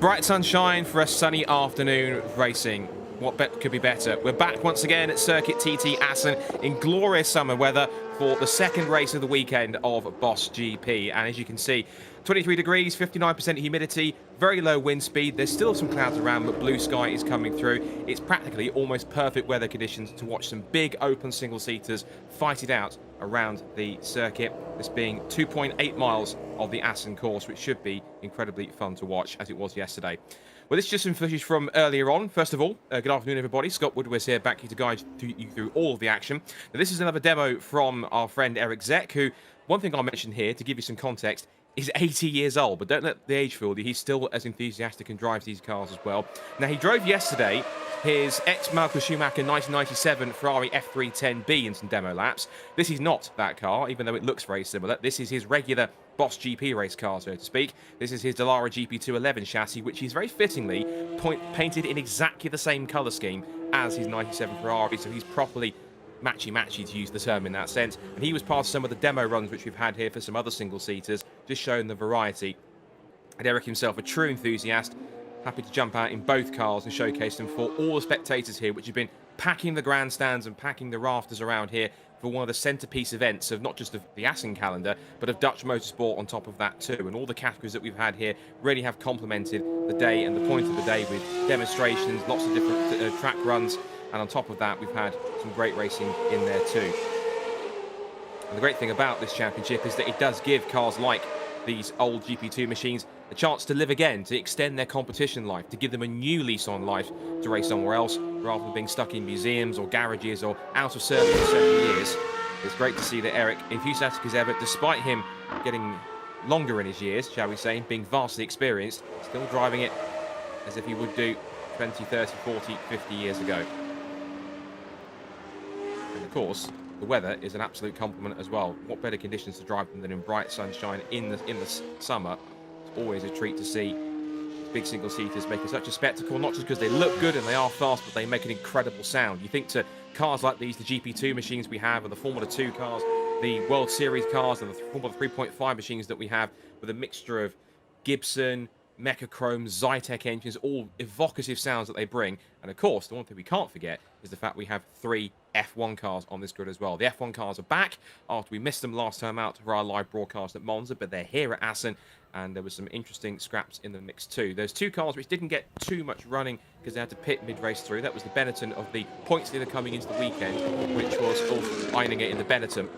Bright sunshine for a sunny afternoon of racing. What could be better? We're back once again at Circuit TT Assen in glorious summer weather for the second race of the weekend of Boss GP. And as you can see, 23 degrees, 59% humidity, very low wind speed. There's still some clouds around, but blue sky is coming through. It's practically almost perfect weather conditions to watch some big open single-seaters fight it out around the circuit. This being 2.8 miles of the Assen course, which should be incredibly fun to watch, as it was yesterday. Well, this is just some footage from earlier on. First of all, good afternoon, everybody. Scott Woodward here, back here to guide you through all of the action. Now, this is another demo from our friend Eric Zek, who, one thing I'll mention here, to give you some context, is 80 years old, but don't let the age fool you. He's still as enthusiastic and drives these cars as well. Now, he drove yesterday his ex-Michael Schumacher 1997 Ferrari F310B in some demo laps. This is not that car, even though it looks very similar. This is his regular Boss GP race car, so to speak. This is his Dallara GP211 chassis, which is very fittingly painted in exactly the same colour scheme as his 97 Ferrari, so he's properly matchy-matchy, to use the term in that sense. And he was part of some of the demo runs which we've had here for some other single-seaters, just showing the variety. And Eric himself, a true enthusiast, happy to jump out in both cars and showcase them for all the spectators here, which have been packing the grandstands and packing the rafters around here for one of the centrepiece events of not just of the Assen calendar, but of Dutch motorsport on top of that too. And all the categories that we've had here really have complemented the day and the point of the day with demonstrations, lots of different track runs, and on top of that, we've had some great racing in there too. And the great thing about this championship is that it does give cars like these old GP2 machines a chance to live again, to extend their competition life, to give them a new lease on life to race somewhere else, rather than being stuck in museums or garages or out of service for several years. It's great to see that Eric, enthusiastic as ever, despite him getting longer in his years, shall we say, being vastly experienced, still driving it as if he would do 20, 30, 40, 50 years ago. And of course, the weather is an absolute compliment as well. What better conditions to drive them than in bright sunshine in the summer? It's always a treat to see big single-seaters making such a spectacle, not just because they look good and they are fast, but they make an incredible sound. You think to cars like these, the GP2 machines we have, and the Formula 2 cars, the World Series cars, and the Formula 3.5 machines that we have, with a mixture of Gibson, Mechachrome, Zytec engines, all evocative sounds that they bring. And of course, the one thing we can't forget is the fact we have 3 F1 cars on this grid as well. The F1 cars are back after we missed them last time out for our live broadcast at Monza, but they're here at Assen, and there was some interesting scraps in the mix too. There's 2 cars which didn't get too much running because they had to pit mid-race through. That was the Benetton of the points leader coming into the weekend, which was also ironing it in the Benetton.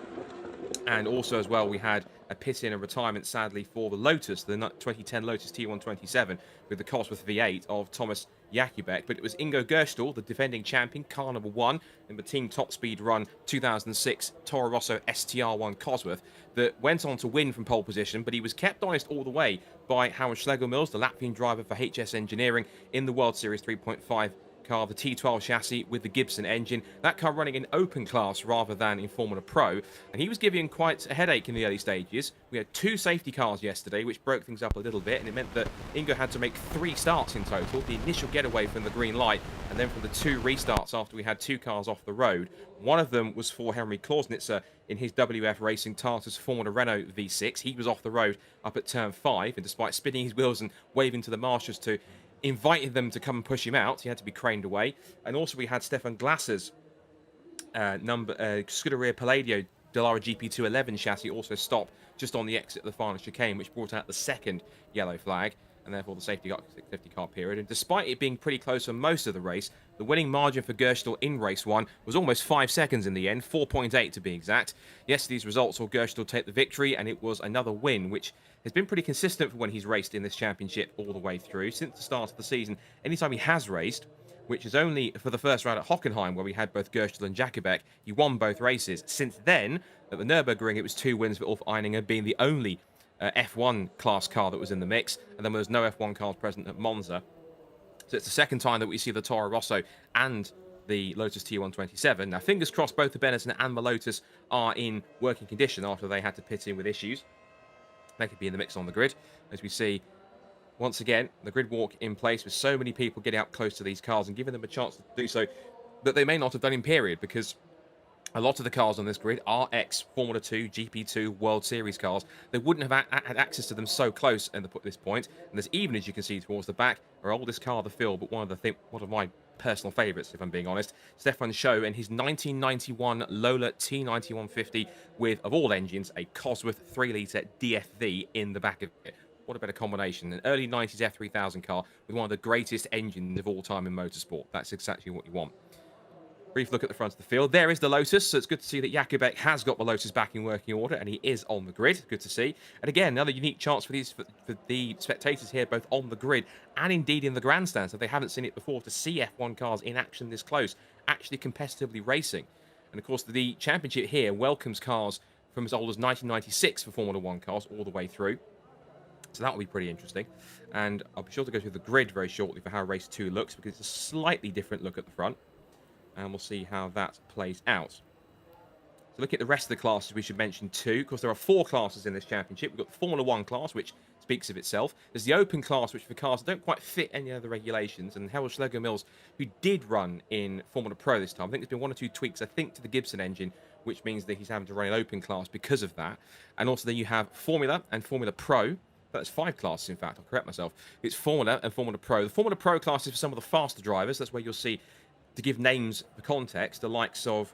And also as well, we had a pit-in and retirement, sadly, for the Lotus, the 2010 Lotus T127, with the Cosworth V8 of Thomas Jakubek. But it was Ingo Gerstel, the defending champion, car number 1, in the Team Top Speed Run 2006 Toro Rosso STR1 Cosworth, that went on to win from pole position, but he was kept honest all the way by Howard Schlegelmills, the Latvian driver for HS Engineering, in the World Series 3.5 car, the T12 chassis with the Gibson engine. That car running in open class rather than in Formula Pro, and he was giving quite a headache in the early stages. We had 2 safety cars yesterday, which broke things up a little bit, and it meant that Ingo had to make 3 starts in total. The initial getaway from the green light, and then from the 2 restarts after we had 2 cars off the road. One of them was for Henry Klausnitzer in his WF Racing Tartus Formula Renault V6. He was off the road up at turn 5, and despite spinning his wheels and waving to the marshals to invited them to come and push him out, he had to be craned away. And also we had Stefan Glasser's Scuderia Palladio Dallara GP211 chassis also stop just on the exit of the final chicane, which brought out the 2nd yellow flag, and therefore the safety car period. And despite it being pretty close for most of the race, the winning margin for Gerstel in race 1 was almost 5 seconds in the end, 4.8 to be exact. Yesterday's results saw Gerstel take the victory, and it was another win, which has been pretty consistent for when he's raced in this championship all the way through. Since the start of the season, anytime he has raced, which is only for the first round at Hockenheim, where we had both Gerstel and Jakubek, he won both races. Since then, at the Nürburgring, it was 2 wins for Ulf Eininger, being the only F1 class car that was in the mix, and then there was no F1 cars present at Monza. So it's the second time that we see the Toro Rosso and the Lotus T127. Now, fingers crossed, both the Benetton and the Lotus are in working condition after they had to pit in with issues. They could be in the mix on the grid, as we see once again the grid walk in place with so many people getting up close to these cars and giving them a chance to do so that they may not have done in period, because a lot of the cars on this grid are ex-Formula 2, GP2, World Series cars. They wouldn't have had access to them so close at this point. And there's even, as you can see towards the back, our oldest car of the field, but one of my personal favourites, if I'm being honest, Stefan Schow and his 1991 Lola T9150 with, of all engines, a Cosworth 3-litre DFV in the back of it. What a better combination. An early 90s F3000 car with one of the greatest engines of all time in motorsport. That's exactly what you want. Brief look at the front of the field. There is the Lotus, so it's good to see that Jakubek has got the Lotus back in working order, and he is on the grid. Good to see. And again, another unique chance for the spectators here, both on the grid and indeed in the grandstand, so they haven't seen it before, to see F1 cars in action this close, actually competitively racing. And of course, the championship here welcomes cars from as old as 1996 for Formula 1 cars all the way through. So that will be pretty interesting. And I'll be sure to go through the grid very shortly for how race 2 looks, because it's a slightly different look at the front. And we'll see how that plays out. So looking at the rest of the classes, we should mention too. Of course, there are 4 classes in this championship. We've got the Formula 1 class, which speaks of itself. There's the Open class, which for cars that don't quite fit any other regulations. And Harold Schlegel Mills, who did run in Formula Pro this time, I think there's been 1 or 2 tweaks, I think, to the Gibson engine, which means that he's having to run an Open class because of that. And also then you have Formula and Formula Pro. That's 5 classes, in fact. I'll correct myself. It's Formula and Formula Pro. The Formula Pro class is for some of the faster drivers. That's where you'll see, to give names for context, the likes of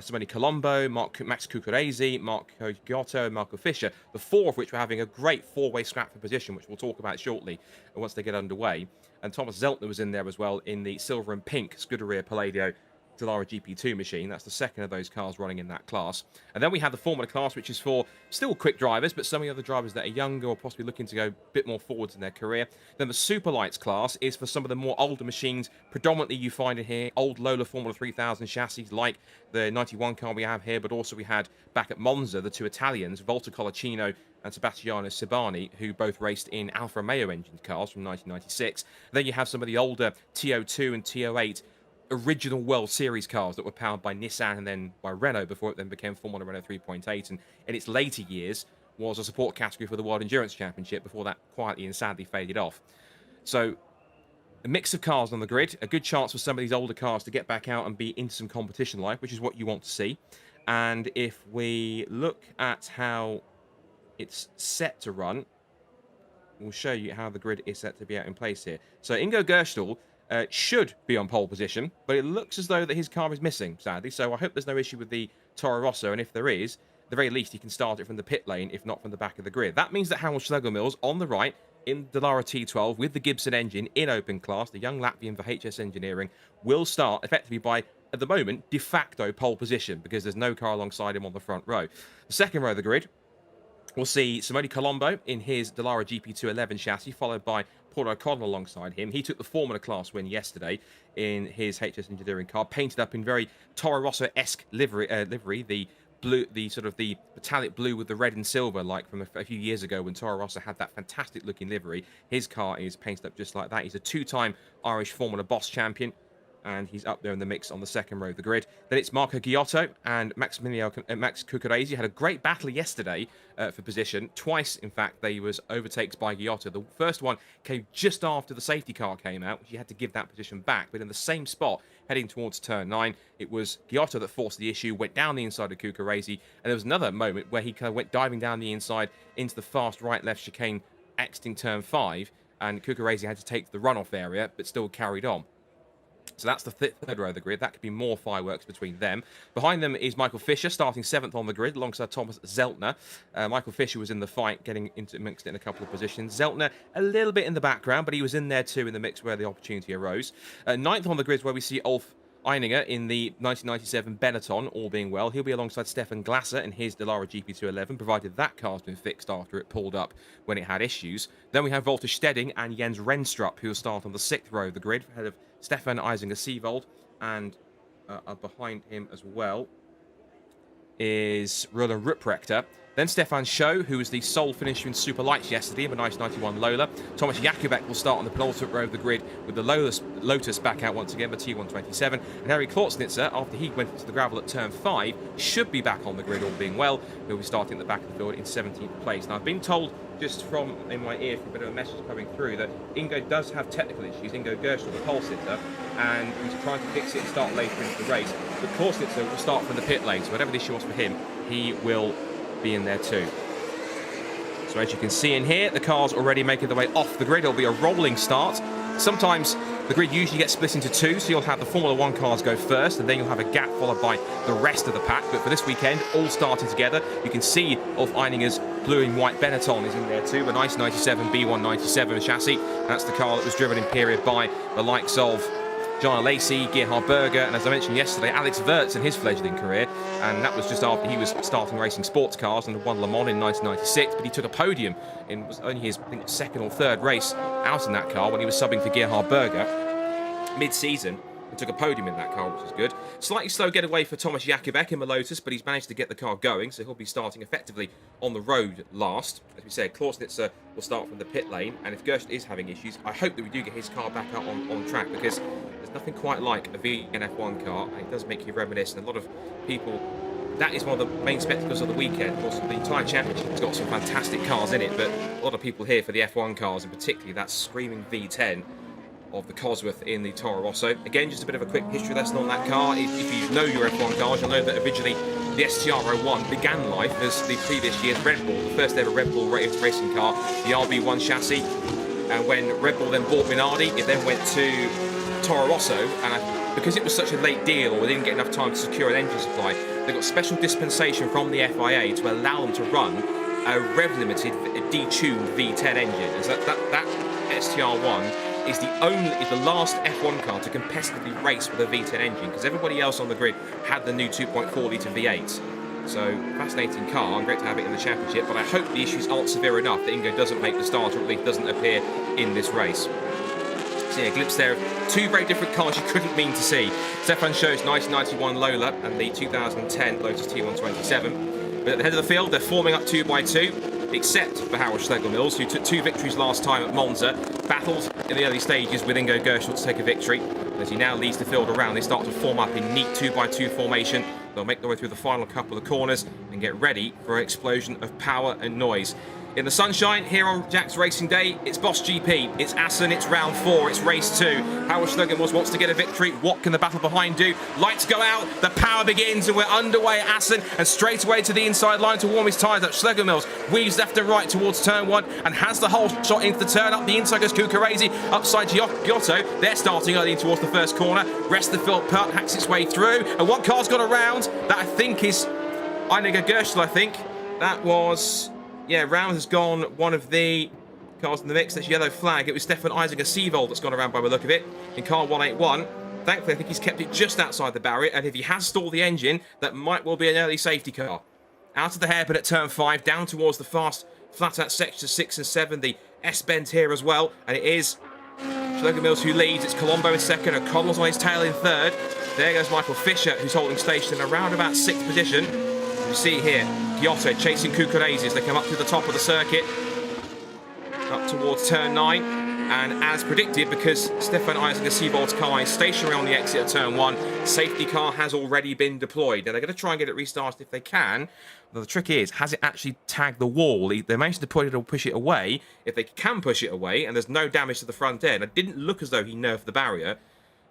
Simone Colombo, Max Cucurese, Marco Giotto, and Marco Fischer, the 4 of which were having a great 4-way scrap for position, which we'll talk about shortly once they get underway. And Thomas Zeltner was in there as well in the silver and pink Scuderia Palladio Dallara GP2 machine. That's the second of those cars running in that class. And then we have the Formula class, which is for still quick drivers, but some of the other drivers that are younger or possibly looking to go a bit more forwards in their career. Then the Super Lights class is for some of the more older machines. Predominantly you find in here old Lola Formula 3000 chassis, like the 91 car we have here, but also we had back at Monza the 2 Italians, Volta Colacino and Sebastiano Sibani, who both raced in Alfa Romeo engine cars from 1996. Then you have some of the older TO2 and TO8 original World Series cars that were powered by Nissan and then by Renault before it then became Formula Renault 3.8, and in its later years was a support category for the World Endurance Championship before that quietly and sadly faded off. So a mix of cars on the grid, a good chance for some of these older cars to get back out and be into some competition life, which is what you want to see. And if we look at how it's set to run, we'll show you how the grid is set to be out in place here. So Ingo Gerstel should be on pole position, but it looks as though that his car is missing, sadly. So I hope there's no issue with the Toro Rosso, and if there is, at the very least, he can start it from the pit lane, if not from the back of the grid. That means that Harold Schlegel Mills on the right in the Dallara T12 with the Gibson engine in open class, the young Latvian for HS Engineering, will start effectively by, at the moment, de facto pole position, because there's no car alongside him on the front row. The second row of the grid, we'll see Simone Colombo in his Dallara GP211 chassis, followed by Paul O'Connell alongside him. He took the Formula class win yesterday in his HS Engineering car, painted up in very Toro Rosso-esque livery, the blue, the sort of the metallic blue with the red and silver, like from a few years ago when Toro Rosso had that fantastic looking livery. His car is painted up just like that. He's a 2-time Irish Formula Boss champion, and he's up there in the mix on the second row of the grid. Then it's Marco Giotto and Max Cucurese. Had a great battle yesterday for position. Twice, in fact, they was overtakes by Giotto. The first one came just after the safety car came out, which he had to give that position back. But in the same spot, heading towards turn 9, it was Giotto that forced the issue, went down the inside of Cucurese, and there was another moment where he kind of went diving down the inside into the fast right-left chicane, exiting turn 5, and Cucurese had to take the runoff area, but still carried on. So that's the third row of the grid. That could be more fireworks between them. Behind them is Michael Fischer, starting 7th on the grid, alongside Thomas Zeltner. Michael Fischer was in the fight, getting mixed in a couple of positions. Zeltner a little bit in the background, but he was in there too in the mix where the opportunity arose. 9th on the grid is where we see Ulf Eininger in the 1997 Benetton, all being well. He'll be alongside Stefan Glasser in his Dallara GP211, provided that car's been fixed after it pulled up when it had issues. Then we have Walter Stedding and Jens Renstrup, who will start on the 6th row of the grid, ahead of Stefan Eisinger-Seevold, and behind him as well is Roland Ruprechter. Then Stefan Schow, who was the sole finisher in Super Lights yesterday of a nice 91 Lola. Tomasz Jakubek will start on the penultimate row of the grid with the Lotus back out once again, the T127. And Harry Klorznitzer, after he went into the gravel at turn 5, should be back on the grid, all being well. He'll be starting at the back of the field in 17th place. Now, I've been told just from in my ear, from a bit of a message coming through, that Ingo does have technical issues. Ingo Gerschel, the pole sitter, and he's trying to fix it and start later into the race. But Klorznitzer will start from the pit lane, so whatever the issue was for him, he will be in there too. So as you can see in here, the cars already making their way off the grid. It'll be a rolling start. Sometimes the grid usually gets split into two, so you'll have the Formula 1 cars go first, and then you'll have a gap followed by the rest of the pack. But for this weekend, all starting together. You can see Ulf Eininger's blue and white Benetton is in there too, a nice 97 B197 chassis. That's the car that was driven in period by the likes of John Lacey, Gerhard Berger, and as I mentioned yesterday, Alex Wurz in his fledgling career. And that was just after he was starting racing sports cars and won Le Mans in 1996. But he took a podium in was only his, I think, second or third race out in that car when he was subbing for Gerhard Berger mid-season. And took a podium in that car, which is good. Slightly slow getaway for Tomasz Jakubek in the Lotus, but he's managed to get the car going, so he'll be starting effectively on the road last. As we said, Klorznitzer will start from the pit lane, and if Gerst is having issues, I hope that we do get his car back up on track, because there's nothing quite like a VNF1 car, and it does make you reminisce, and a lot of people, that is one of the main spectacles of the weekend. Of course, the entire championship has got some fantastic cars in it, but a lot of people here for the F1 cars, and particularly that screaming V10 of the Cosworth in the Toro Rosso. Again, just a bit of a quick history lesson on that car. If you know your F1 cars, you'll know that originally the STR01 began life as the previous year's Red Bull, the first ever Red Bull racing car, the RB1 chassis. And when Red Bull then bought Minardi, it then went to Toro Rosso, and because it was such a late deal, or they didn't get enough time to secure an engine supply, they got special dispensation from the FIA to allow them to run a rev-limited, detuned V10 engine. And so that STR1 is the last F1 car to competitively race with a V10 engine, because everybody else on the grid had the new 2.4 litre V8. So, fascinating car, and great to have it in the championship, but I hope the issues aren't severe enough that Ingo doesn't make the start, or at least doesn't appear in this race. So yeah, a glimpse there of two very different cars you couldn't mean to see. Stefan Scho's 1991 Lola and the 2010 Lotus T127. But at the head of the field, they're forming up 2 by 2. Except for Howard Schlegelmills, who took 2 victories last time at Monza, battled in the early stages with Ingo Gerschel to take a victory. As he now leads the field around, they start to form up in neat 2 by 2 formation. They'll make their way through the final couple of corners and get ready for an explosion of power and noise. In the sunshine, here on Jack's Racing Day, it's Boss GP, it's Assen, it's round 4, it's race 2. Howard Schlegelmills wants to get a victory. What can the battle behind do? Lights go out, the power begins, and we're underway at Assen, and straight away to the inside line to warm his tyres up. Schlegelmills weaves left and right towards turn 1 and has the whole shot into the turn. Up the inside goes Cucurese, upside Giotto. They're starting early towards the first corner. Rest of the field hacks its way through, and one car's got around. That I think is Einiger Gerschel, I think. That was... yeah, round has gone one of the cars in the mix. That's yellow flag. It was Stefan Eisinger Seevold that's gone around by the look of it in car 181. Thankfully, I think he's kept it just outside the barrier, and if he has stalled the engine, that might well be an early safety car. Out of the hairpin at turn 5, down towards the fast flat out sectors 6 and 7. The S-bend here as well, and it is Schlegelmills who leads. It's Colombo in second, O'Connell's on his tail in third. There goes Michael Fisher, who's holding station in around about 6th position. You see here, Giotto chasing Cucurese as they come up to the top of the circuit, up towards turn 9, and as predicted, because Stefan Eisinger Seevold's car is stationary on the exit of turn 1, safety car has already been deployed. Now they're going to try and get it restarted if they can. But the trick is, has it actually tagged the wall? They managed to put it or push it away. If they can push it away, and there's no damage to the front end, it didn't look as though he nerfed the barrier,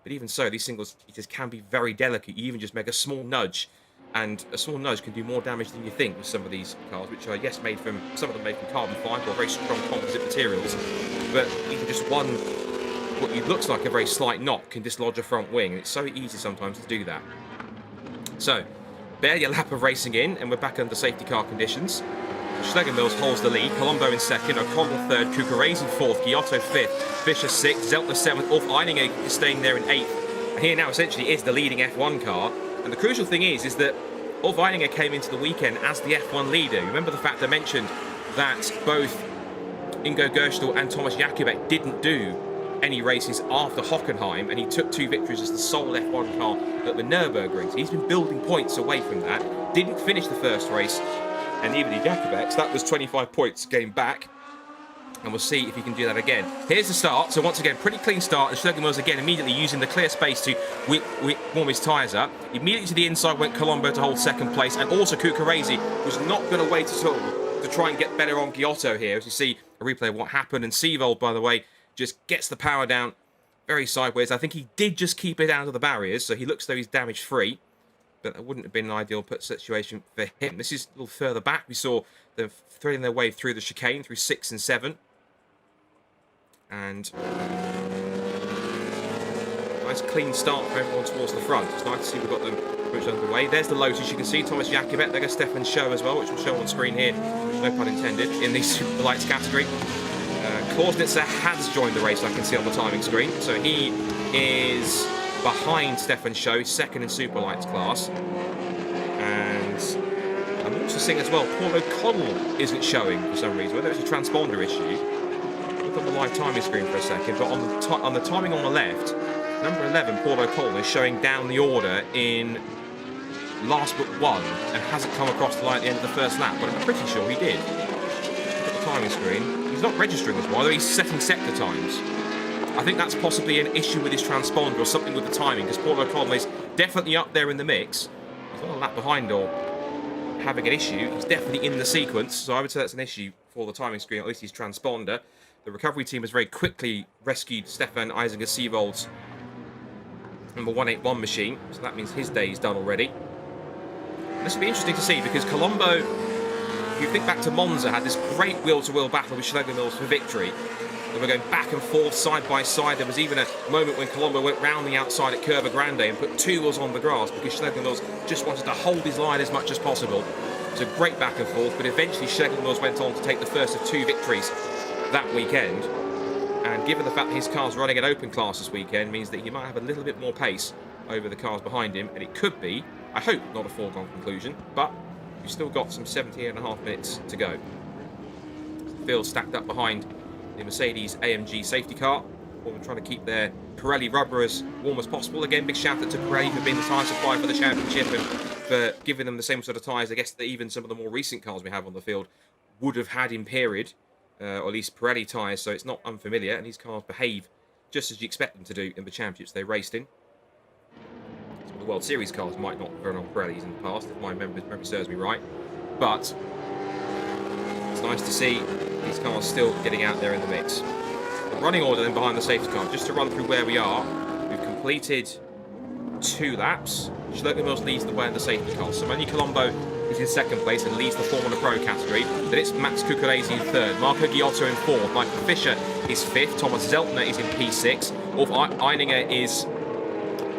but even so, these single seaters can be very delicate. You even just make a small nudge, and a small nudge can do more damage than you think with some of these cars, which are, yes, made from, some of them made from carbon fibre or very strong composite materials, but even just one, what looks like a very slight knock can dislodge a front wing, and it's so easy sometimes to do that. So, barely a lap of racing in, and we're back under safety car conditions. Schlegelmills holds the lead, Colombo in second, O'Connell third, Cucurese fourth, Giotto fifth, Fischer sixth, Zeltner seventh, Ulf Eininger is staying there in eighth. And here now essentially is the leading F1 car. And the crucial thing is that Ulf Eininger came into the weekend as the F1 leader. Remember the fact I mentioned that both Ingo Gerschel and Tomasz Jakubek didn't do any races after Hockenheim, and he took 2 victories as the sole F1 car at the Nürburgring. So he's been building points away from that. Didn't finish the first race and even Jakubek. So that was 25 points gained back. And we'll see if he can do that again. Here's the start. So once again, pretty clean start. And Schlegelmilch again immediately using the clear space to warm his tyres up. Immediately to the inside went Colombo to hold second place. And also Cucurese was not going to wait at all to try and get better on Giotto here. As you see a replay of what happened. And Seevold, by the way, just gets the power down very sideways. I think he did just keep it out of the barriers. So he looks though he's damage free. But that wouldn't have been an ideal situation for him. This is a little further back. We saw them threading their way through the chicane through 6 and 7. And nice clean start for everyone towards the front. It's nice to see we've got them pretty much underway. There's the Lotus. You can see Thomas Jakubek. There goes Stefan Show as well, which will show on screen here. No pun intended. In the super lights category. Klausnitzer has joined the race, I can see on the timing screen. So he is behind Stefan Show, second in super lights class. And I'm also seeing as well, Paul O'Connell isn't showing for some reason. Whether it's a transponder issue. On the live timing screen for a second, but on the timing on the left, number 11, Paul O'Connell, is showing down the order in last but 1 and hasn't come across the line at the end of the first lap, but I'm pretty sure he did. Look at the timing screen. He's not registering as well, although he's setting sector times. I think that's possibly an issue with his transponder or something with the timing, because Paul O'Connell is definitely up there in the mix. He's not a lap behind or having an issue. He's definitely in the sequence, so I would say that's an issue for the timing screen, at least his transponder. The recovery team has very quickly rescued Stefan Eisinger Seevold's number 181 machine, so that means his day is done already. And this will be interesting to see because Colombo, if you think back to Monza, had this great wheel-to-wheel battle with Schlegelmilch for victory. They were going back and forth, side by side. There was even a moment when Colombo went round the outside at Curva Grande and put 2 wheels on the grass because Schlegelmilch just wanted to hold his line as much as possible. It was a great back and forth, but eventually Schlegelmilch went on to take the first of 2 victories that weekend, and given the fact that his car's running at open class this weekend means that he might have a little bit more pace over the cars behind him, and it could be, I hope, not a foregone conclusion, but we've still got some 17.5 minutes to go. The field stacked up behind the Mercedes AMG safety car, while we're trying to keep their Pirelli rubber as warm as possible. Again, big shout out to Pirelli for being the tyre supplier for the championship and for giving them the same sort of tyres, I guess, that even some of the more recent cars we have on the field would have had in period. Or at least Pirelli tyres, so it's not unfamiliar, and these cars behave just as you expect them to do in the championships they raced in. Some of the World Series cars might not have run on Pirellis in the past, if my memory serves me right, but it's nice to see these cars still getting out there in the mix. The running order then behind the safety car, just to run through where we are, we've completed 2 laps. Schlegelmilch leads the way in the safety car, so Manu Colombo is in second place and leads the Formula Pro category. Then it's Max Cucurese in third, Marco Giotto in fourth, Michael Fischer is fifth, Thomas Zeltner is in P6, Ulf Eininger is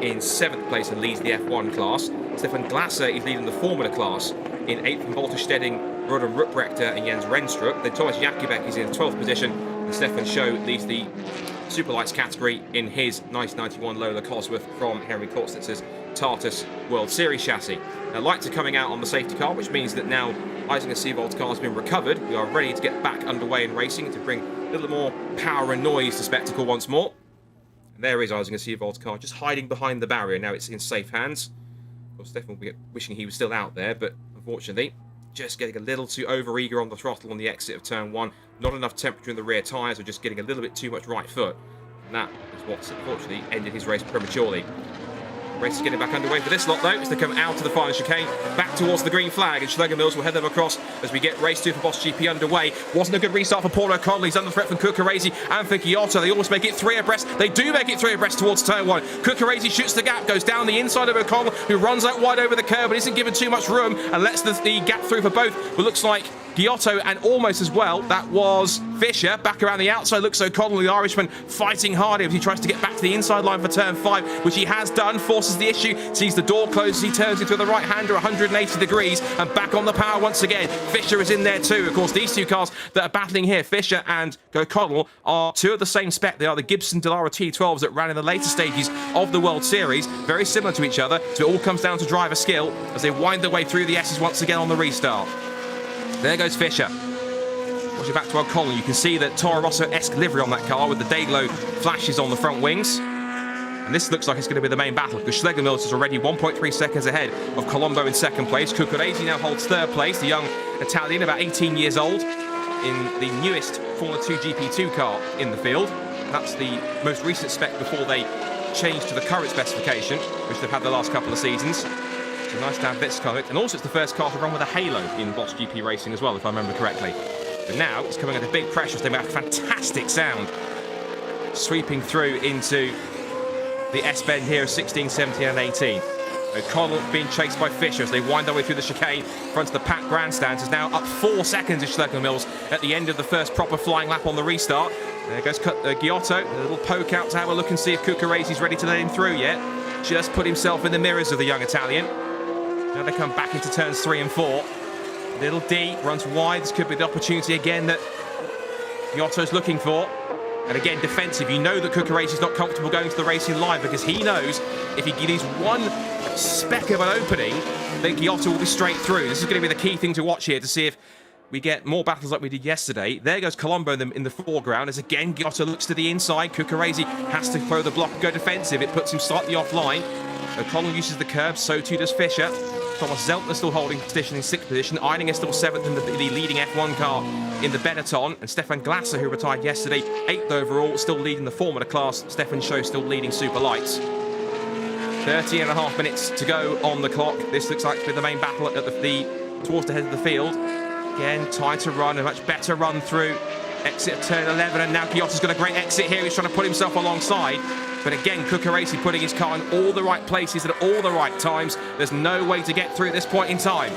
in 7th place and leads the F1 class. Stefan Glasser is leading the Formula class in 8th from Walter Stedding, Rodan Ruprechter and Jens Renstrup. Then Thomas Jakubek is in 12th position and Stefan Show leads the Superlights category in his 1991 Lola Cosworth from Henry Klausnitzer's Tartus World Series chassis. Now, lights are coming out on the safety car, which means that now Eisinger Seevold's car has been recovered. We are ready to get back underway in racing to bring a little more power and noise to spectacle once more. And there is Eisinger Seevold's car just hiding behind the barrier. Now it's in safe hands. Of course, Stefan will be wishing he was still out there, but unfortunately, just getting a little too over-eager on the throttle on the exit of turn 1. Not enough temperature in the rear tyres, or just getting a little bit too much right foot. And that is what's unfortunately ended his race prematurely. Race is getting back underway for this lot though, as they come out to the final chicane, back towards the green flag, and Schlegelmilch will head them across as we get race 2 for Boss GP underway. Wasn't a good restart for Paul O'Connell. He's under threat from Cucurese and for Giotto. They almost make it 3 abreast. They do make it 3 abreast towards turn 1. Cucurese shoots the gap, goes down the inside of O'Connell, who runs out wide over the curb but isn't given too much room and lets the gap through for both. But looks like Giotto and almost as well, that was Fischer. Back around the outside looks O'Connell, the Irishman, fighting hard as he tries to get back to the inside line for turn 5, which he has done, forces the issue, sees the door close as he turns into the right-hander 180 degrees and back on the power once again. Fischer is in there too. Of course, these 2 cars that are battling here, Fischer and O'Connell, are 2 of the same spec. They are the Gibson Dallara T12s that ran in the later stages of the World Series, very similar to each other, so it all comes down to driver skill as they wind their way through the S's once again on the restart. There goes Fischer. Watching back to O'Connell, you can see that Toro Rosso-esque livery on that car with the Dayglow flashes on the front wings. And this looks like it's going to be the main battle because Schlegelmilch is already 1.3 seconds ahead of Colombo in second place. Cucurese now holds third place. The young Italian, about 18 years old, in the newest Formula 2 GP2 car in the field. That's the most recent spec before they changed to the current specification, which they've had the last couple of seasons. So nice to have this covered. And also it's the first car to run with a halo in Boss GP racing as well, if I remember correctly. But now it's coming under big pressure. They make a fantastic sound, sweeping through into the S-bend here of 16, 17 and 18. O'Connell being chased by Fisher as they wind their way through the chicane in front of the packed grandstands. Is now up 4 seconds of Schlegel Mills at the end of the first proper flying lap on the restart. There goes Giotto, a little poke out to have a look and see if Cuccarezi's ready to let him through yet. Just put himself in the mirrors of the young Italian. Now they come back into turns 3 and 4. Little D runs wide. This could be the opportunity again that Giotto's looking for. And again, defensive. You know that Cuccarezi's not comfortable going to the racing line because he knows if he gives one speck of an opening, then Giotto will be straight through. This is going to be the key thing to watch here to see if we get more battles like we did yesterday. There goes Colombo in the foreground as again Giotto looks to the inside. Cuccarezi has to throw the block and go defensive. It puts him slightly offline. O'Connell uses the curb, so too does Fisher. Thomas Zeltner still holding position in 6th position. Eininger still 7th in the leading F1 car in the Benetton. And Stefan Glasser, who retired yesterday, 8th overall, still leading the Formula class. Stefan Schow still leading Super Lights. 30.5 minutes to go on the clock. This looks like to be the main battle at towards the head of the field. Again, tied to run, a much better run through. Exit of turn 11, and now Giotto's got a great exit here. He's trying to put himself alongside. But again, Cuccarezi putting his car in all the right places at all the right times. There's no way to get through at this point in time.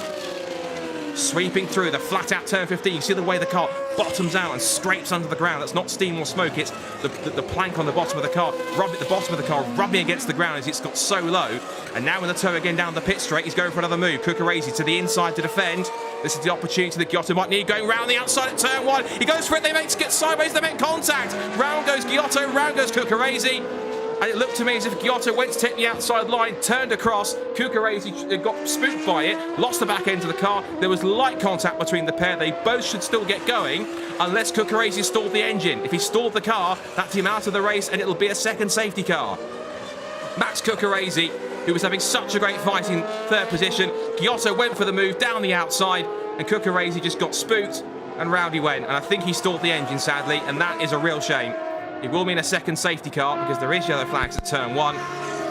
Sweeping through the flat out turn 15. You see the way the car bottoms out and scrapes under the ground. That's not steam or smoke. It's the plank on the bottom of the car, rubbing against the ground as it's got so low. And now in the tow again down the pit straight, he's going for another move. Cuccarezi to the inside to defend. This is the opportunity that Giotto might need, going round the outside at turn 1. He goes for it, they get sideways, they make contact. Round goes Giotto, round goes Cuccarezi. And it looked to me as if Giotto went to take the outside line, turned across. Cuccarezi got spooked by it, lost the back end of the car. There was light contact between the pair. They both should still get going unless Cuccarezi stalled the engine. If he stalled the car, that's him out of the race and it'll be a second safety car. Max Cuccarezi, who was having such a great fight in 3rd position. Giotto went for the move down the outside and Cuccarezi just got spooked and round he went. And I think he stalled the engine, sadly, and that is a real shame. It will mean a second safety car because there is yellow flags at turn 1.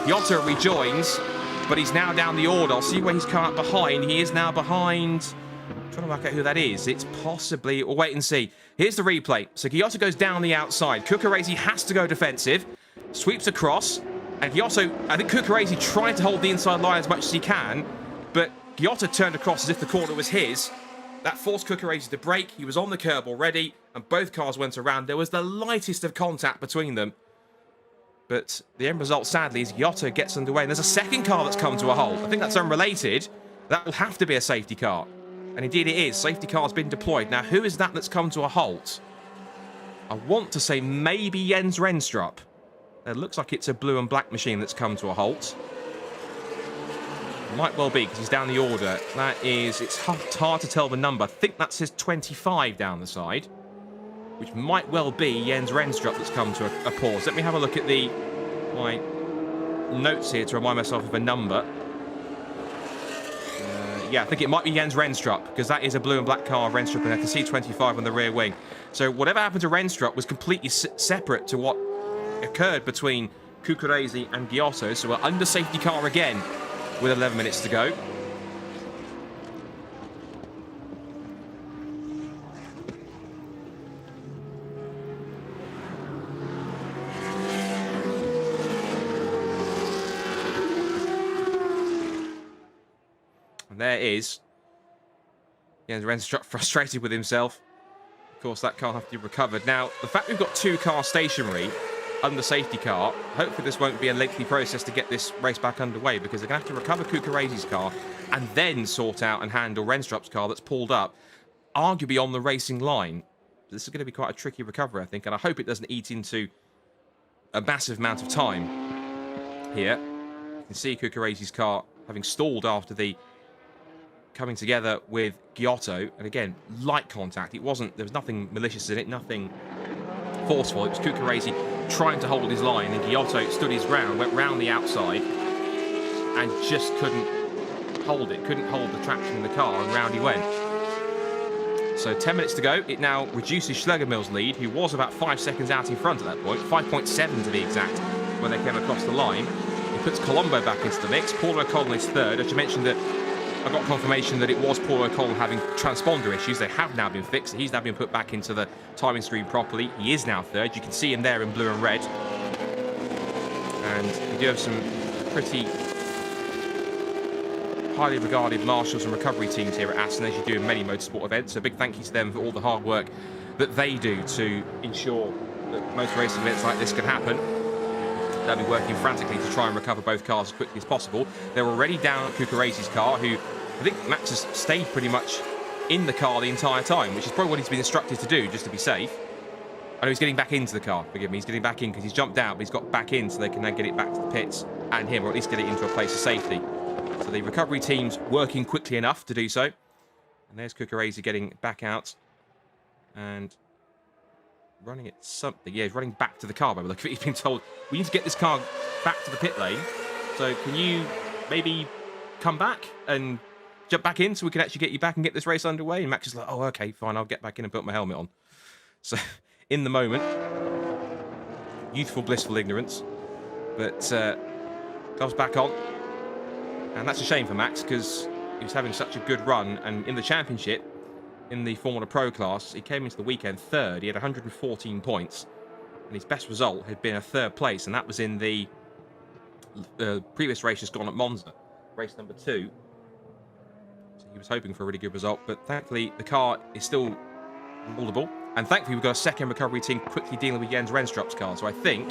Giotto rejoins, but he's now down the order. I'll see where he's come up behind. He is now behind. I'm trying to work out who that is. It's possibly. We'll wait and see. Here's the replay. So Giotto goes down the outside. Cuccarezi has to go defensive. Sweeps across. And Giotto, I think Cuccarezi tried to hold the inside line as much as he can, but Giotto turned across as if the corner was his. That forced Cuccarezi to brake. He was on the curb already, and both cars went around. There was the lightest of contact between them. But the end result, sadly, is Giotto gets underway. And there's a second car that's come to a halt. I think that's unrelated. That will have to be a safety car. And indeed it is. Safety car's been deployed. Now, who is that that's come to a halt? I want to say maybe Jens Renstrup. It looks like it's a blue and black machine that's come to a halt. Might well be, because he's down the order. That is, it's hard to tell the number. I think that says 25 down the side, which might well be Jens Renstrup that's come to a pause. Let me have a look at my notes here to remind myself of a number. Yeah, I think it might be Jens Renstrup, because that is a blue and black car of Renstrup, and I can see 25 on the rear wing. So whatever happened to Renstrup was completely separate to what occurred between Cuccarezi and Giotto. So we're under safety car again with 11 minutes to go. And there is Jens Renstrup frustrated with himself. Of course, that can't have to be recovered. Now, the fact we've got 2 cars stationary under safety car, hopefully this won't be a lengthy process to get this race back underway, because they're going to have to recover Cuccarezi's car and then sort out and handle Renstrup's car that's pulled up, arguably on the racing line. This is going to be quite a tricky recovery, I think, and I hope it doesn't eat into a massive amount of time here. You can see Cuccarezi's car having stalled after the coming together with Giotto, and again, light contact. There was nothing malicious in it, nothing forceful. It was Cuccarezi trying to hold his line, and Giotto stood his ground, went round the outside, and just couldn't hold it, couldn't hold the traction in the car, and round he went. So 10 minutes to go. It now reduces Schlegelmilch's lead, who was about 5 seconds out in front at that point, 5.7 to be exact, when they came across the line. He puts Colombo back into the mix. Paul O'Connell is third. As you mentioned, that I got confirmation that it was Paul O'Connell having transponder issues. They have now been fixed. He's now been put back into the timing screen properly. He is now third. You can see him there in blue and red. And we do have some pretty highly regarded marshals and recovery teams here at Assen, as you do in many motorsport events. So big thank you to them for all the hard work that they do to ensure that motor racing events like this can happen. They'll be working frantically to try and recover both cars as quickly as possible. They're already down at Cuccarese's car, who I think Max has stayed pretty much in the car the entire time, which is probably what he's been instructed to do, just to be safe. I know he's getting back into the car, forgive me. He's getting back in because he's jumped out, but he's got back in so they can then get it back to the pits and him, or at least get it into a place of safety. So the recovery team's working quickly enough to do so. And there's Cuccarese getting back out and running at something. Yeah, he's running back to the car by the look of it. He's been told, we need to get this car back to the pit lane. So can you maybe come back and jump back in so we can actually get you back and get this race underway? And Max is like, oh, okay, fine, I'll get back in and put my helmet on. So in the moment, youthful, blissful ignorance. But comes back on. And that's a shame for Max because he was having such a good run. And in the championship, in the Formula Pro class, he came into the weekend third. He had 114 points. And his best result had been a third place. And that was in the previous race just gone at Monza, race number 2. So he was hoping for a really good result. But thankfully, the car is still moldable. And thankfully, we've got a second recovery team quickly dealing with Jens Renstrup's car. So I think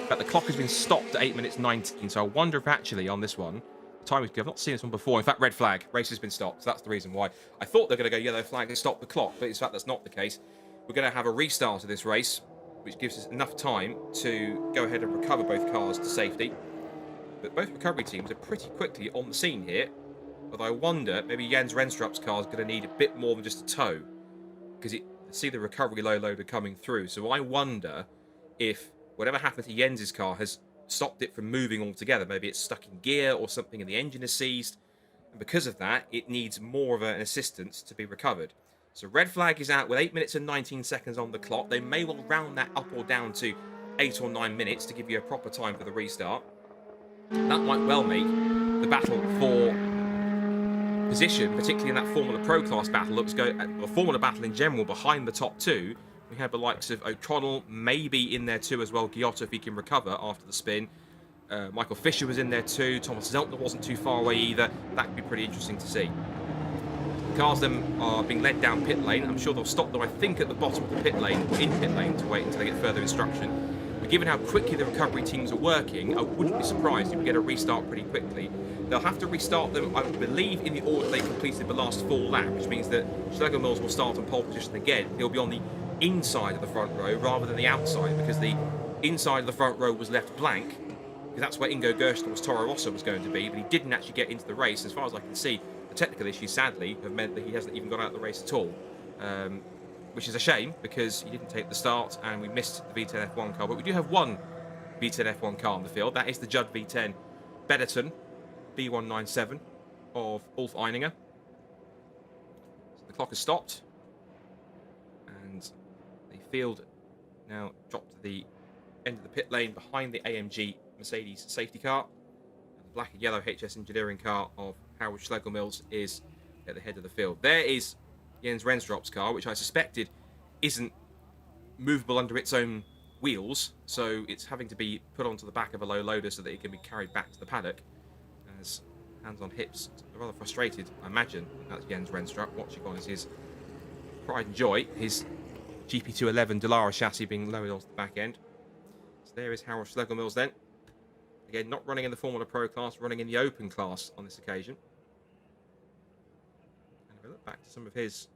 that the clock has been stopped at 8 minutes 19. So I wonder if actually on this one, time I've not seen this one before. In fact, red flag. Race has been stopped. So that's the reason why. I thought they were going to go yellow flag and stop the clock, but in fact, that's not the case. We're going to have a restart of this race, which gives us enough time to go ahead and recover both cars to safety. But both recovery teams are pretty quickly on the scene here. Although I wonder, maybe Jens Renstrup's car is going to need a bit more than just a tow, because you see the recovery low loader coming through. So I wonder if whatever happened to Jens's car has stopped it from moving altogether. Maybe it's stuck in gear or something and the engine is seized. And because of that, it needs more of an assistance to be recovered. So red flag is out with 8 minutes and 19 seconds on the clock. They may well round that up or down to 8 or 9 minutes to give you a proper time for the restart. That might well make the battle for position, particularly in that Formula Pro class battle, that was a Formula battle in general behind the top two. We have the likes of O'Connell, maybe in there too as well. Giotto, if he can recover after the spin. Michael Fisher was in there too. Thomas Zeltner wasn't too far away either. That could be pretty interesting to see. The cars then are being led down pit lane. I'm sure they'll stop though, I think, at the bottom of the pit lane, or in pit lane, to wait until they get further instruction. But given how quickly the recovery teams are working, I wouldn't be surprised if we get a restart pretty quickly. They'll have to restart them, I believe, in the order they completed the last full lap, which means that Schlegelmilch will start on pole position again. He'll be on the inside of the front row rather than the outside, because the inside of the front row was left blank, because that's where Ingo Gerstner's Toro Rosso was going to be, but he didn't actually get into the race. As far as I can see, the technical issues, sadly, have meant that he hasn't even got out of the race at all, which is a shame, because he didn't take the start, and we missed the V10 F1 car. But we do have one V10 F1 car on the field. That is the Judd V10 Benetton B197 of Ulf Eininger. So the clock has stopped, and the field now dropped to the end of the pit lane behind the AMG Mercedes safety car. And the black and yellow HS engineering car of Harold Schlegelmilch is at the head of the field. There is Jens Renstrup's car, which I suspected isn't movable under its own wheels, so it's having to be put onto the back of a low loader so that it can be carried back to the paddock. As hands on hips, rather frustrated, I imagine. That's Jens Renstrup watching on as his pride and joy, his GP211 Dallara chassis being lowered onto the back end. So there is Harold Schlegelmilch then. Again, not running in the Formula Pro class, running in the Open class on this occasion. And if I look back to some of his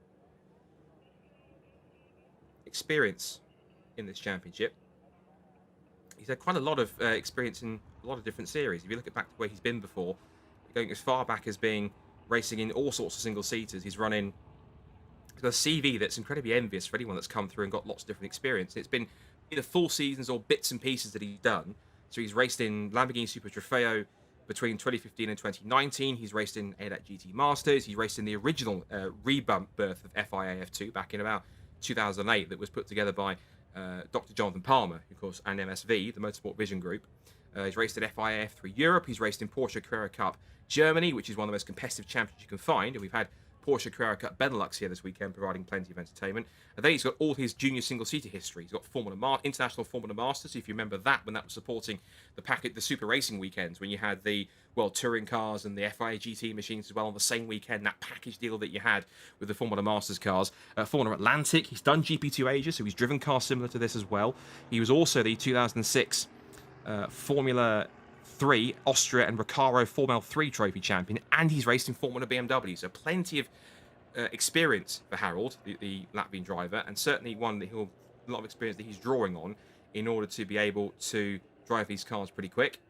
experience in this championship, he's had quite a lot of experience in a lot of different series. If you look at back to where he's been before, going as far back as being racing in all sorts of single-seaters, he's got a CV that's incredibly envious for anyone that's come through and got lots of different experience. It's been either full seasons or bits and pieces that he's done. So he's raced in Lamborghini Super Trofeo between 2015 and 2019, he's raced in ADAC GT Masters. He raced in the original rebirth of FIA F2 back in about 2008 that was put together by Dr. Jonathan Palmer, of course, and MSV, the Motorsport Vision Group. He's raced at FIA F3 Europe. He's raced in Porsche Carrera Cup Germany, which is one of the most competitive championships you can find. And we've had Porsche Carrera Cup Benelux here this weekend, providing plenty of entertainment. And then he's got all his junior single-seater history. He's got International Formula Masters, if you remember that, when that was supporting the Super Racing weekends, when you had the World Touring cars and the FIA GT machines as well on the same weekend, that package deal that you had with the Formula Masters cars. Formula Atlantic, he's done GP2 Asia, so he's driven cars similar to this as well. He was also the 2006 Formula 3 Austria and Recaro Formula 3 trophy champion, and he's raced in Formula BMW, so plenty of experience for Harold, the Latvian driver, and certainly one that a lot of experience that he's drawing on in order to be able to drive these cars pretty quick.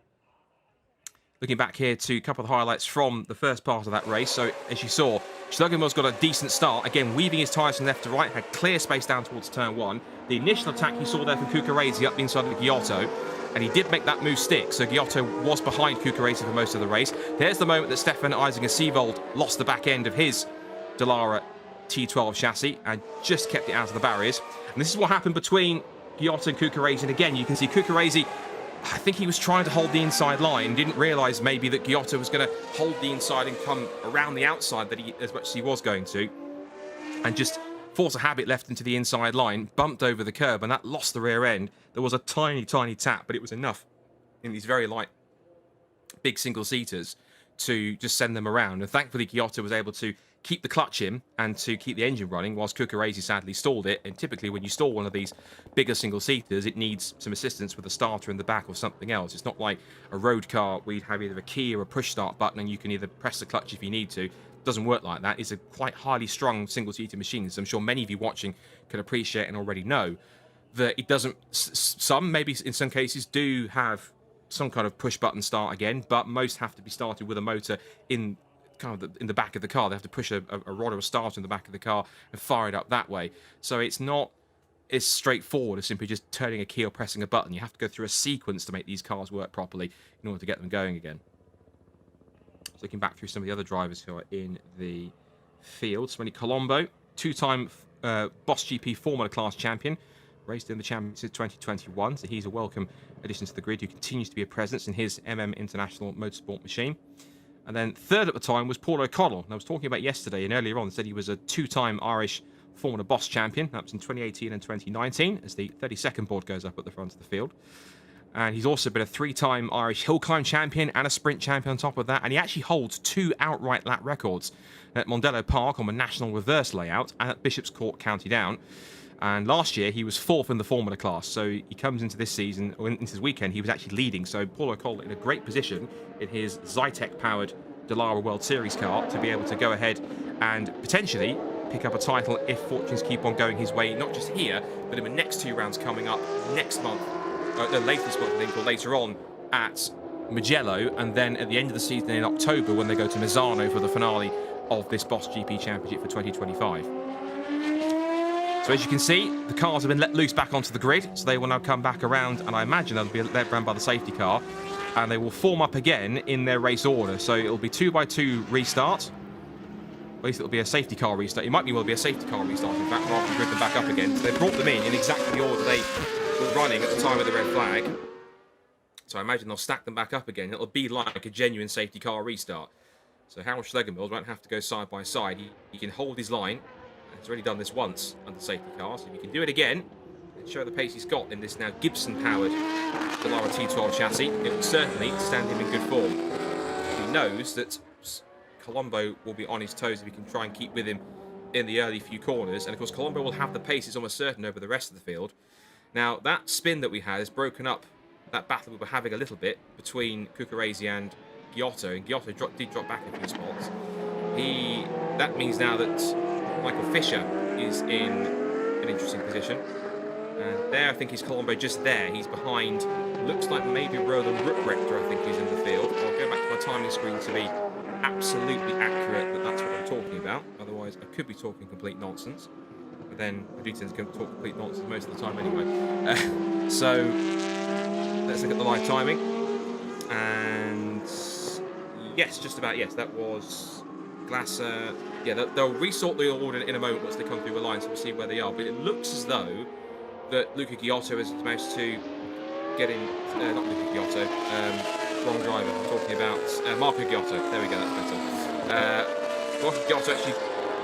Looking back here to a couple of highlights from the first part of that race. So as you saw, Schlegelmill's got a decent start. Again, weaving his tyres from left to right, had clear space down towards turn 1. The initial attack you saw there from Cucurese up the inside of the Giotto, and he did make that move stick, so Giotto was behind Cucurese for most of the race. There's the moment that Stefan Eisinger-Seevold lost the back end of his Dallara T12 chassis and just kept it out of the barriers. And this is what happened between Giotto and Cucurese. And again, you can see Cucurese, I think he was trying to hold the inside line, didn't realise maybe that Giotto was going to hold the inside and come around the outside as much as he was going to, and just force a habit left into the inside line, bumped over the curb, and that lost the rear end. There was a tiny, tiny tap, but it was enough in these very light, big single-seaters to just send them around. And thankfully, Giotto was able to keep the clutch in and to keep the engine running, whilst Cucurese sadly stalled it. And typically, when you stall one of these bigger single-seaters, it needs some assistance with a starter in the back or something else. It's not like a road car where you'd have either a key or a push-start button, and you can either press the clutch if you need to. Doesn't work like that. It's a quite highly strung single-seater machine, so I'm sure many of you watching can appreciate and already know that it doesn't. Some, maybe in some cases, do have some kind of push-button start again, but most have to be started with a motor in in the back of the car. They have to push a rod or a starter in the back of the car and fire it up that way. So it's not as straightforward as simply just turning a key or pressing a button. You have to go through a sequence to make these cars work properly in order to get them going again. So looking back through some of the other drivers who are in the field. Sveni Colombo, two-time Boss GP Formula Class champion, raced in the Championship 2021, so he's a welcome addition to the grid who continues to be a presence in his International Motorsport machine. And then third at the time was Paul O'Connell. And I was talking about yesterday and earlier on, said he was a two-time Irish Formula Boss champion. That was in 2018 and 2019, as the 32nd board goes up at the front of the field. And he's also been a three-time Irish hill climb champion and a sprint champion on top of that. And he actually holds 2 outright lap records at Mondello Park on the national reverse layout and at Bishop's Court County Down. And last year, he was 4th in the Formula class. So he comes into this season, or into this weekend, he was actually leading. So Paul O'Connell in a great position in his Zytec-powered Dallara World Series car to be able to go ahead and potentially pick up a title if fortunes keep on going his way, not just here, but in the next 2 rounds coming up next month, later this month, I think, or later on at Mugello, and then at the end of the season in October when they go to Misano for the finale of this Boss GP Championship for 2025. So as you can see, the cars have been let loose back onto the grid, so they will now come back around, and I imagine they'll be let round by the safety car, and they will form up again in their race order. So it'll be 2x2 restart. At least it'll be a safety car restart. It might be a safety car restart, in fact, rather than grid them back up again. So they brought them in exactly the order they were running at the time of the red flag. So I imagine they'll stack them back up again. It'll be like a genuine safety car restart. So Harold Schlegelmill won't have to go side by side. He can hold his line. He's already done this once under safety car, so if he can do it again and show the pace he's got in this now Gibson-powered Dallara T12 chassis, it will certainly stand him in good form. He knows that Colombo will be on his toes if he can try and keep with him in the early few corners, and of course Colombo will have the pace, it's almost certain, over the rest of the field. Now, that spin that we had has broken up that battle we were having a little bit between Cucurese and Giotto, and Giotto did drop back a few spots. That means now that Michael Fisher is in an interesting position. And there, I think, is Colombo just there. He's behind, looks like maybe Roland Ruprechter, I think, is in the field. I'll go back to my timing screen to be absolutely accurate that that's what I'm talking about. Otherwise, I could be talking complete nonsense. But then, I do tend to talk complete nonsense most of the time anyway. So, let's look at the live timing. And Yes, just about, yes. That was Glasser. Yeah, they'll resort the order in a moment once they come through the line, so we'll see where they are. But it looks as though that Luca Giotto has managed to get in. Not Luca Giotto. Wrong driver. I'm talking about Marco Giotto. There we go, that's better. Marco Giotto actually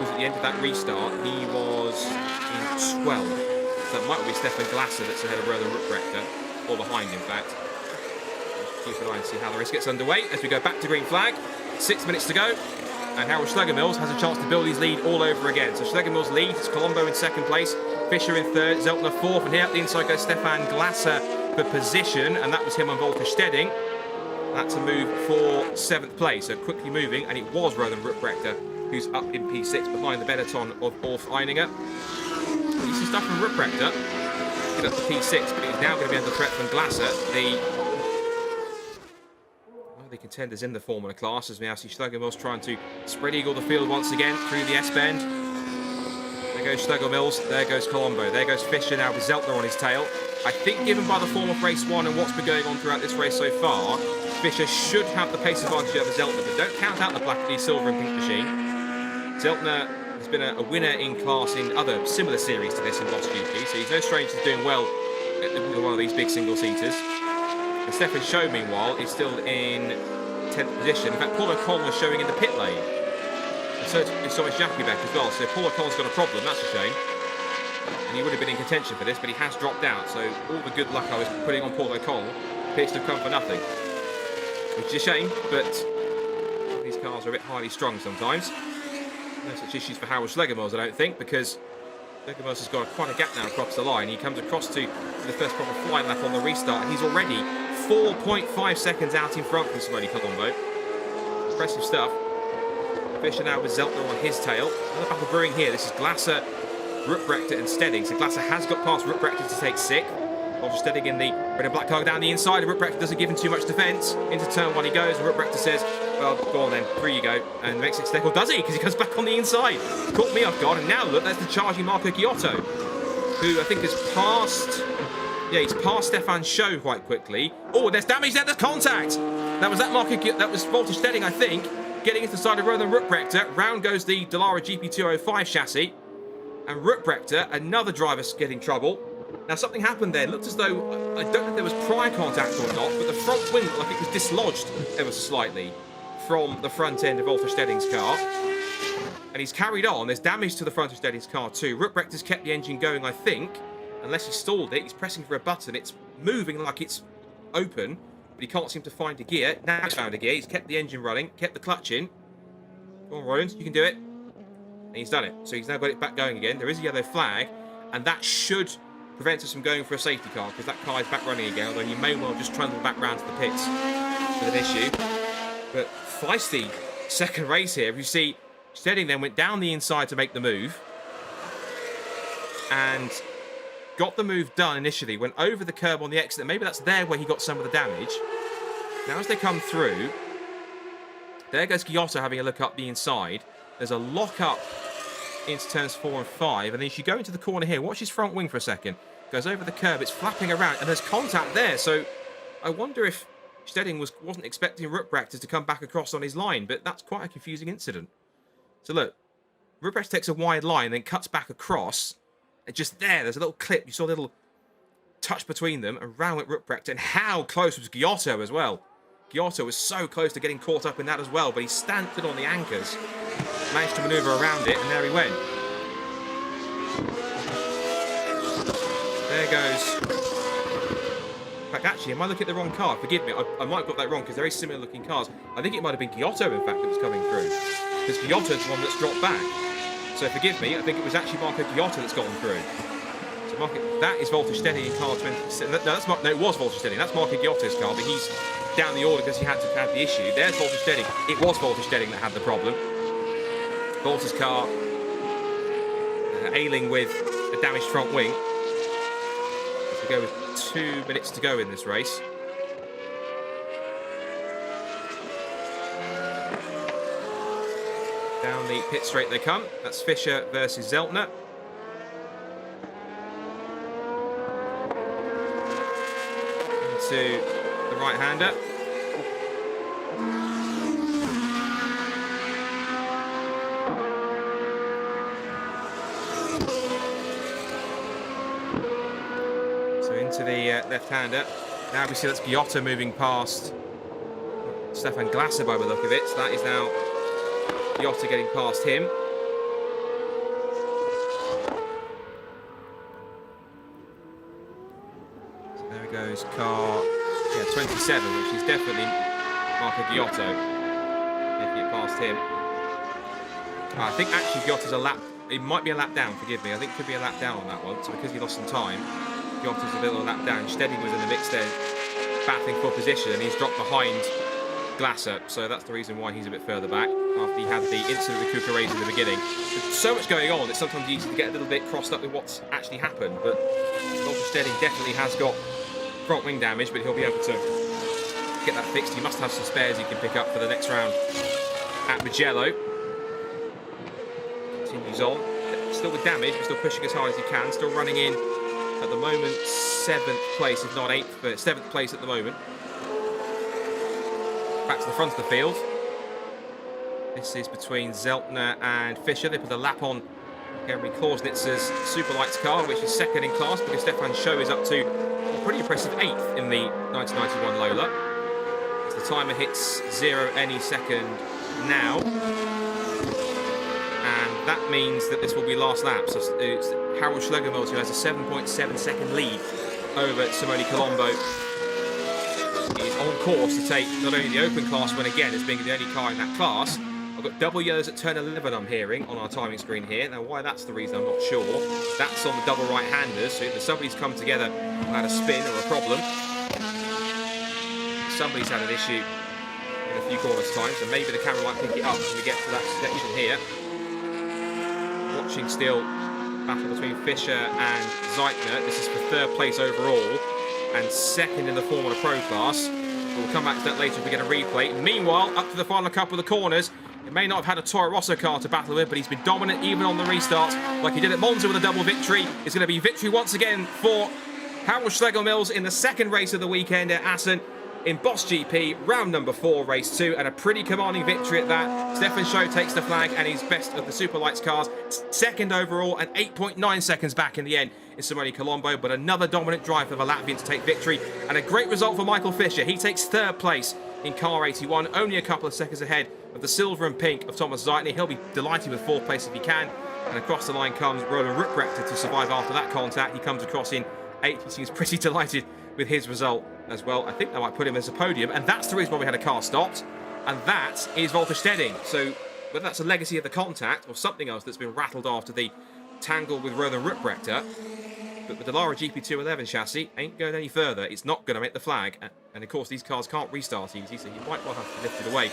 was at the end of that restart. He was in 12th. So it might be Stefan Glasser that's ahead of Roland Rupprechter, or behind, in fact. Keep an eye and see how the race gets underway as we go back to green flag. 6 minutes to go. And Harold Schlegelmilch has a chance to build his lead all over again. So Schlegelmilch's lead is Colombo in second place, Fischer in third, Zeltner fourth, and here at the inside goes Stefan Glasser for position, and that was him on Walter Stedding. That's a move for seventh place, so quickly moving, and it was Roland Rupprechter who's up in P6 behind the Benetton of Ulf Eininger. Decent stuff from Rupprechter, get up to P6, but he's now going to be under threat from Glasser. The contenders in the Formula class, as we now see Schlegelmilch trying to spread eagle the field once again through the S-bend. There goes Schlegelmilch, there goes Colombo, there goes Fischer now with Zeltner on his tail. I think given by the form of race one and what's been going on throughout this race so far, Fischer should have the pace advantage over Zeltner, but don't count out the silver and pink machine. Zeltner has been a winner in class in other similar series to this in Lost GP, so he's no stranger to doing well at one of these big single-seaters. And Stefan Shaw, meanwhile, is still in 10th position. In fact, Paul O'Connell is showing in the pit lane. And so is Jackie back as well. So Paul O'Connell's got a problem, that's a shame. And he would have been in contention for this, but he has dropped out. So all the good luck I was putting on Paul O'Connell appears to have come for nothing. Which is a shame, but these cars are a bit highly strung sometimes. No such issues for Harold Schlegelmilch, I don't think, because Schlegelmilch has got quite a gap now across the line. He comes across to the first proper flight lap on the restart, and he's already 4.5 seconds out in front from Simone Colombo. Impressive stuff. Fischer now with Zeltner on his tail. Another battle brewing here. This is Glasser, Rupprechter and Stedding. So Glasser has got past Rupprechter to take sixth. While Stedding in the red and black car down the inside. And Rupprechter doesn't give him too much defence. Into turn one he goes. And Rupprechter says, well, go on then. Through you go. And makes it stick. Or does he? Because he comes back on the inside. Caught me off guard. And now look, there's the charging Marco Giotto, who I think has passed... Yeah, he's passed Stefan Shaw quite quickly. Oh, there's damage there, there's contact! That was Walter Stedding, I think, getting into the side of Roland Rupprechter. Round goes the Dallara GP205 chassis. And Rupprechter, another driver, getting trouble. Now, something happened there. It looked as though, I don't know if there was prior contact or not, but the front wing looked like it was dislodged ever so slightly from the front end of Walter Stedding's car. And he's carried on. There's damage to the front of Stedding's car too. Rupprechter's kept the engine going, I think. Unless he stalled it, he's pressing for a button. It's moving like it's open, but he can't seem to find a gear. Now he's found a gear. He's kept the engine running, kept the clutch in. Go on, Roland, you can do it. And he's done it. So he's now got it back going again. There is a yellow flag, and that should prevent us from going for a safety car, because that car is back running again, although you may well just trundle back round to the pits with an issue. But feisty second race here. If you see, Stedding then went down the inside to make the move. And got the move done initially, went over the curb on the exit. Maybe that's there where he got some of the damage. Now as they come through, there goes Giotto having a look up the inside. There's a lock up into turns 4 and 5. And then as you go into the corner here, watch his front wing for a second. Goes over the curb, it's flapping around, and there's contact there. So I wonder if Stedding wasn't expecting Rupprechter to come back across on his line, but that's quite a confusing incident. So look, Rupprechter takes a wide line, then cuts back across. And just there's a little clip. You saw a little touch between them, and round went Rupprechter. And how close was Giotto as well? Giotto was so close to getting caught up in that as well, but he stamped it on the anchors. Managed to manoeuvre around it, and there he went. There goes... In fact, actually, am I looking at the wrong car? Forgive me, I might have got that wrong, because they're very similar looking cars. I think it might have been Giotto, in fact, that was coming through. Because Giotto's the one that's dropped back. So forgive me, I think it was actually Marco Giotto that's gone through. So that is Walter Stedding in car 27. No, it was Walter Stedding. That's Marco Giotto's car, but he's down the order because he had to have the issue. There's Walter Stedding. It was Walter Stedding that had the problem. Walter's car ailing with a damaged front wing. As we go with 2 minutes to go in this race. Down the pit straight they come. That's Fischer versus Zeltner. Into the right-hander. to the left-hander. Now we see that's Giotto moving past Stefan Glasser by the look of it. So that is now Giotto getting past him. So there goes car 27, which is definitely Marco Giotto. Making it past him. I think actually Giotto's a lap. It might be a lap down, forgive me. I think it could be a lap down on that one. So because he lost some time, Giotto's a little lap down. Stedding was in the mix there, battling for position, and he's dropped behind Glasser. So that's the reason why he's a bit further back after he had the incident with Cucurese in the beginning. There's so much going on, it's sometimes easy to get a little bit crossed up with what's actually happened. But Dr. Stedding definitely has got front wing damage, but he'll be able to get that fixed. He must have some spares he can pick up for the next round at Mugello. Continues on, still with damage, but still pushing as hard as he can. Still running in at the moment 7th place, if not 8th, but 7th place at the moment. Back to the front of the field. This is between Zeltner and Fischer. They put a lap on Henry Klausnitzer's Superlights car, which is second in class because Stefan Schow is up to a pretty impressive 8th in the 1991 Lola. As the timer hits 0 any second now. And that means that this will be last lap. So it's Harold Schlegelmilch who has a 7.7 second lead over Simone Colombo. He's on course to take not only the Open class win again as being the only car in that class. I've got double yellows at turn 11 I'm hearing on our timing screen here. Now why that's the reason I'm not sure. That's on the double right-handers, so either somebody's come together and had a spin or a problem. Somebody's had an issue in a few corners time, so maybe the camera might pick it up when we get to that section here. Watching still battle between Fischer and Zeitner. This is for 3rd place overall and 2nd in the Formula Pro class. We'll come back to that later if we get a replay. Meanwhile, up to the final couple of the corners. He may not have had a Toro Rosso car to battle with, but he's been dominant even on the restarts, like he did at Monza with a double victory. It's going to be victory once again for Harold Schlegelmilch in the 2nd race of the weekend at Assen in Boss GP, round number 4, race 2, and a pretty commanding victory at that. Stefan Schow takes the flag and he's best of the Superlights cars, 2nd overall and 8.9 seconds back in the end is Simone Colombo, but another dominant drive for the Latvian to take victory, and a great result for Michael Fischer. He takes 3rd place in car 81, only a couple of seconds ahead of the silver and pink of Thomas Zeitner. He'll be delighted with 4th place if he can, and across the line comes Roland Ruprechter to survive after that contact. He comes across in 8th. He seems pretty delighted with his result as well. I think that might put him as a podium, and that's the reason why we had a car stopped, and that is Walter Stedding. So whether that's a legacy of the contact or something else that's been rattled after the tangle with Roland Ruprechter, but with the Lara GP211 chassis, ain't going any further. It's not going to make the flag, and of course these cars can't restart easy, so you might well have to lift it away.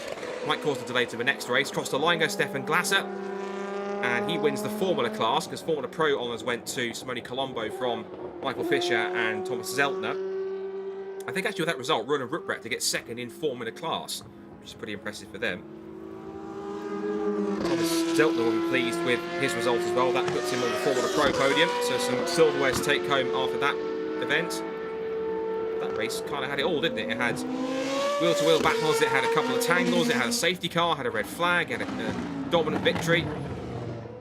Might cause a delay to the next race. Across the line goes Stefan Glasser, and he wins the Formula class because Formula Pro honours went to Simone Colombo from Michael Fischer and Thomas Zeltner. I think actually with that result, Roland Ruprechter gets 2nd in Formula class, which is pretty impressive for them. Thomas Zeltner will be pleased with his result as well. That puts him on the Formula Pro podium, so some silverware to take home after that event. That race kind of had it all, didn't it? It had wheel-to-wheel battles, it had a couple of tangles, it had a safety car, had a red flag, had a dominant victory.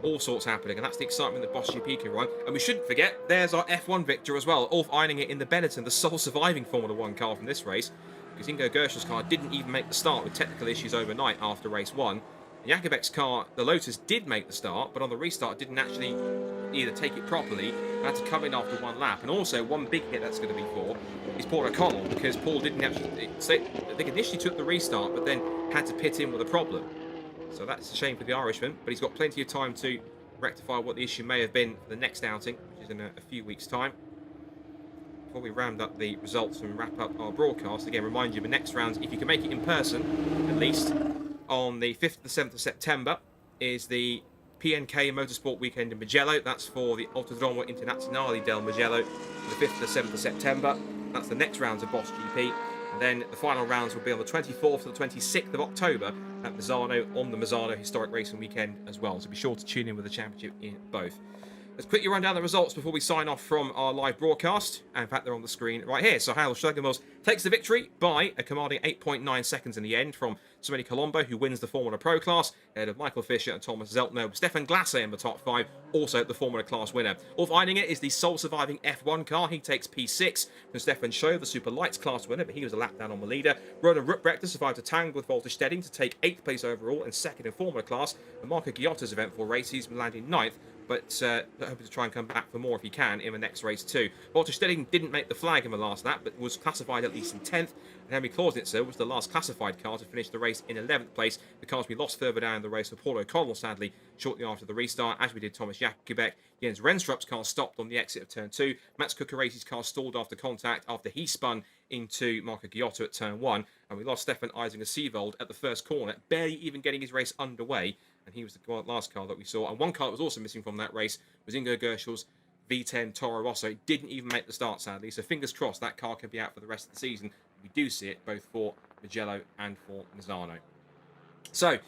All sorts happening, and that's the excitement that Boss GP can run. And we shouldn't forget, there's our F1 victor as well, Ulf ironing it in the Benetton, the sole surviving Formula 1 car from this race, because Ingo Gerschel's car didn't even make the start with technical issues overnight after race 1. And Jakobek's car, the Lotus, did make the start, but on the restart didn't actually either take it properly and had to come in after 1 lap. And also, one big hit that's going to be for is Paul O'Connell, because Paul didn't actually, I think initially took the restart, but then had to pit in with a problem. So that's a shame for the Irishman, but he's got plenty of time to rectify what the issue may have been for the next outing, which is in a few weeks' time. Before we round up the results and wrap up our broadcast, again, remind you the next round, if you can make it in person, at least, on the 5th to the 7th of September, is the PNK Motorsport weekend in Mugello. That's for the Autodromo Internazionale del Mugello, the 5th to the 7th of September. That's the next rounds of Boss GP. And then the final rounds will be on the 24th to the 26th of October at Misano, on the Misano Historic Racing Weekend as well. So be sure to tune in with the championship in both. Let's quickly run down the results before we sign off from our live broadcast. And in fact, they're on the screen right here. So Harold Schlegelmilch takes the victory by a commanding 8.9 seconds in the end from Someni Colombo, who wins the Formula Pro class, ahead of Michael Fischer and Thomas Zeltner, with Stefan Glasser in the top 5, also the Formula class winner. Ulf Eininger is the sole surviving F1 car. He takes P6 from Stefan Schow, the Super Lights class winner, but he was a lap down on the leader. Roland Ruprechter survived a tangle with Walter Stedding to take 8th place overall and 2nd in Formula class. And Marco Ghiotto's event 4 race, he's landing 9th, but hoping to try and come back for more if he can in the next race too. Walter Stedding didn't make the flag in the last lap, but was classified at least in 10th. And Henry Klausnitzer was the last classified car to finish the race in 11th place. The cars we lost further down the race were Paul O'Connell, sadly, shortly after the restart, as we did Thomas Jakubek. Jens Renstrup's car stopped on the exit of turn 2. Mats Kukarasi's car stalled after contact after he spun into Marco Ghiotto at turn 1. And we lost Stefan Eisinger-Seevold at the first corner, barely even getting his race underway. And he was the last car that we saw. And one car that was also missing from that race was Ingo Gerschel's V10 Toro Rosso. It didn't even make the start, sadly. So fingers crossed that car can be out for the rest of the season. We do see it both for Mugello and for Misano. So,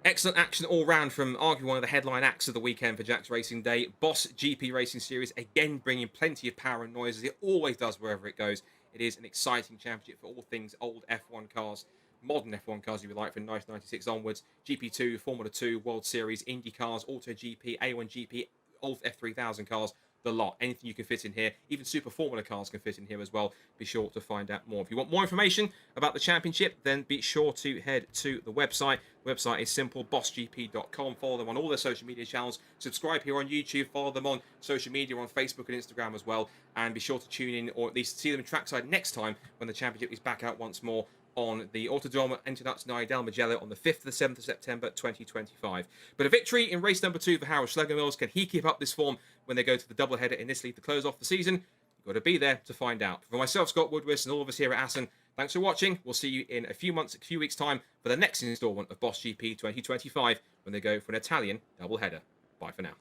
excellent action all round from arguably one of the headline acts of the weekend for Jack's Racing Day. Boss GP Racing Series, again bringing plenty of power and noise, as it always does wherever it goes. It is an exciting championship for all things old F1 cars. Modern F1 cars, if you like, from 1996 onwards. GP2, Formula 2, World Series, Indy cars, Auto GP, A1GP, old F3000 cars, the lot. Anything you can fit in here. Even Super Formula cars can fit in here as well. Be sure to find out more. If you want more information about the championship, then be sure to head to the website. The website is simple, bossgp.com. Follow them on all their social media channels. Subscribe here on YouTube. Follow them on social media, on Facebook and Instagram as well. And be sure to tune in, or at least see them in trackside next time when the championship is back out once more on the Autodromo Internazionale del Mugello on the 5th to the 7th of September 2025. But a victory in race number 2 for Harold Schlegelmilch. Can he keep up this form when they go to the doubleheader in Italy to close off the season? You've got to be there to find out. For myself, Scott Woodward, and all of us here at Assen, thanks for watching. We'll see you in a few weeks' time for the next instalment of Boss GP 2025 when they go for an Italian doubleheader. Bye for now.